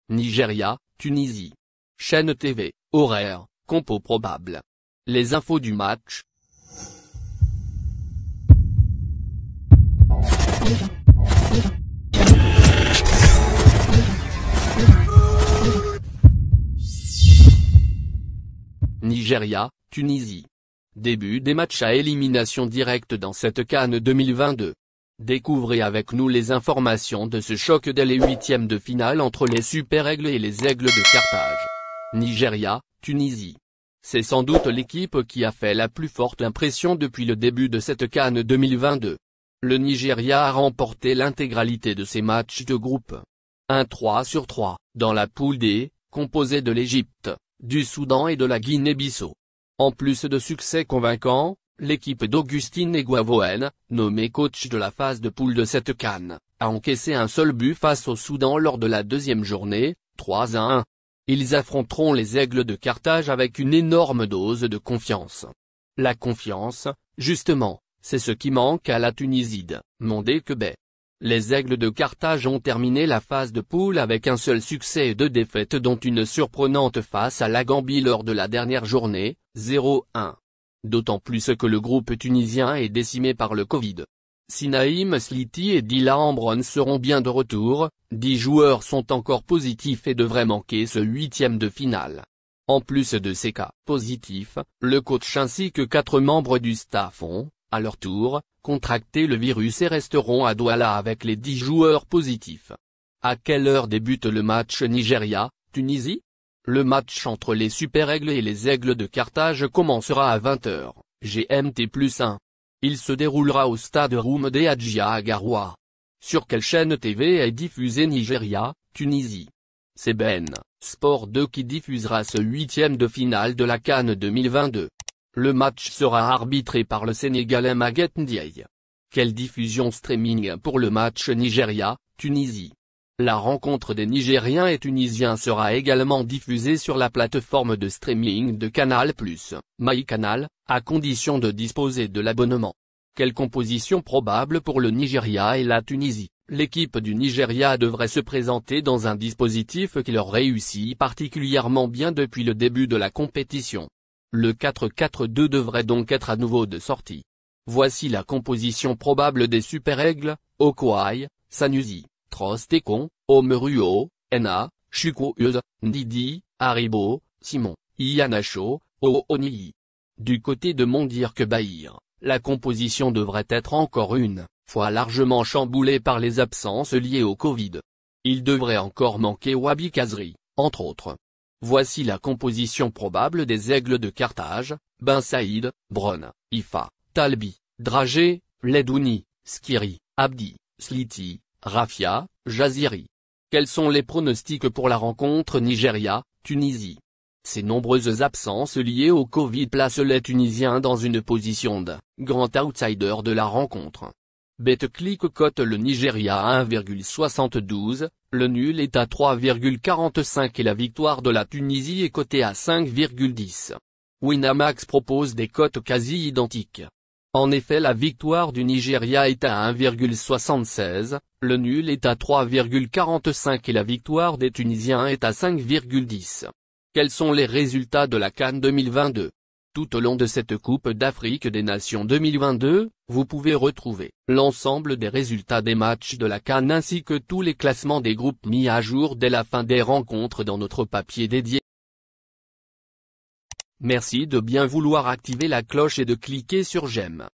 Nigeria, Tunisie. Chaîne TV, horaire, compo probable. Les infos du match. Nigeria, Tunisie. Début des matchs à élimination directe dans cette CAN 2022. Découvrez avec nous les informations de ce choc dès les huitièmes de finale entre les Super Aigles et les Aigles de Carthage. Nigeria, Tunisie. C'est sans doute l'équipe qui a fait la plus forte impression depuis le début de cette CAN 2022. Le Nigeria a remporté l'intégralité de ses matchs de groupe. Un 3/3, dans la poule D, composée de l'Égypte, du Soudan et de la Guinée-Bissau. En plus de succès convaincants, l'équipe d'Augustine Eguavoen, nommé coach de la phase de poule de cette CAN, a encaissé un seul but face au Soudan lors de la deuxième journée, 3-1. Ils affronteront les Aigles de Carthage avec une énorme dose de confiance. La confiance, justement, c'est ce qui manque à la Tunisie de Mondé-Kebé. Les Aigles de Carthage ont terminé la phase de poule avec un seul succès et 2 défaites dont une surprenante face à la Gambie lors de la dernière journée, 0-1. D'autant plus que le groupe tunisien est décimé par le Covid. Si Naïm Sliti et Dila Ambron seront bien de retour, 10 joueurs sont encore positifs et devraient manquer ce huitième de finale. En plus de ces cas positifs, le coach ainsi que 4 membres du staff ont, à leur tour, contracté le virus et resteront à Douala avec les 10 joueurs positifs. À quelle heure débute le match Nigeria-Tunisie ? Le match entre les Super Aigles et les Aigles de Carthage commencera à 20h, GMT+1. Il se déroulera au stade Roumdé Adjia à Garoua. Sur quelle chaîne TV est diffusé Nigeria-Tunisie ? C'est BeIN Sport 2 qui diffusera ce huitième de finale de la CAN 2022. Le match sera arbitré par le Sénégalais Maguette Ndiaye. Quelle diffusion streaming pour le match Nigeria-Tunisie ? La rencontre des Nigériens et Tunisiens sera également diffusée sur la plateforme de streaming de Canal+, MyCanal, à condition de disposer de l'abonnement. Quelle composition probable pour le Nigeria et la Tunisie ? L'équipe du Nigeria devrait se présenter dans un dispositif qui leur réussit particulièrement bien depuis le début de la compétition. Le 4-4-2 devrait donc être à nouveau de sortie. Voici la composition probable des Super Aigles: Okwai, Sanusi, Trostekon, Omeruo, Enna, Chukwueze, Ndidi, Haribo, Simon, Iheanacho, Ooniyi. Du côté de Mondir-Kebahir, la composition devrait être encore une fois largement chamboulée par les absences liées au Covid. Il devrait encore manquer Wabi Kazri, entre autres. Voici la composition probable des Aigles de Carthage: Ben Saïd, Bron, Ifa, Talbi, Dragé, Ledouni, Skiri, Abdi, Sliti, Rafia, Jaziri. Quels sont les pronostics pour la rencontre Nigeria-Tunisie ? Ces nombreuses absences liées au Covid placent les Tunisiens dans une position de grand outsider de la rencontre. Betclic cote le Nigeria à 1,72, le nul est à 3,45 et la victoire de la Tunisie est cotée à 5,10. Winamax propose des cotes quasi identiques. En effet, la victoire du Nigeria est à 1,76, le nul est à 3,45 et la victoire des Tunisiens est à 5,10. Quels sont les résultats de la CAN 2022 ? Tout au long de cette Coupe d'Afrique des Nations 2022, vous pouvez retrouver l'ensemble des résultats des matchs de la CAN ainsi que tous les classements des groupes mis à jour dès la fin des rencontres dans notre papier dédié. Merci de bien vouloir activer la cloche et de cliquer sur j'aime.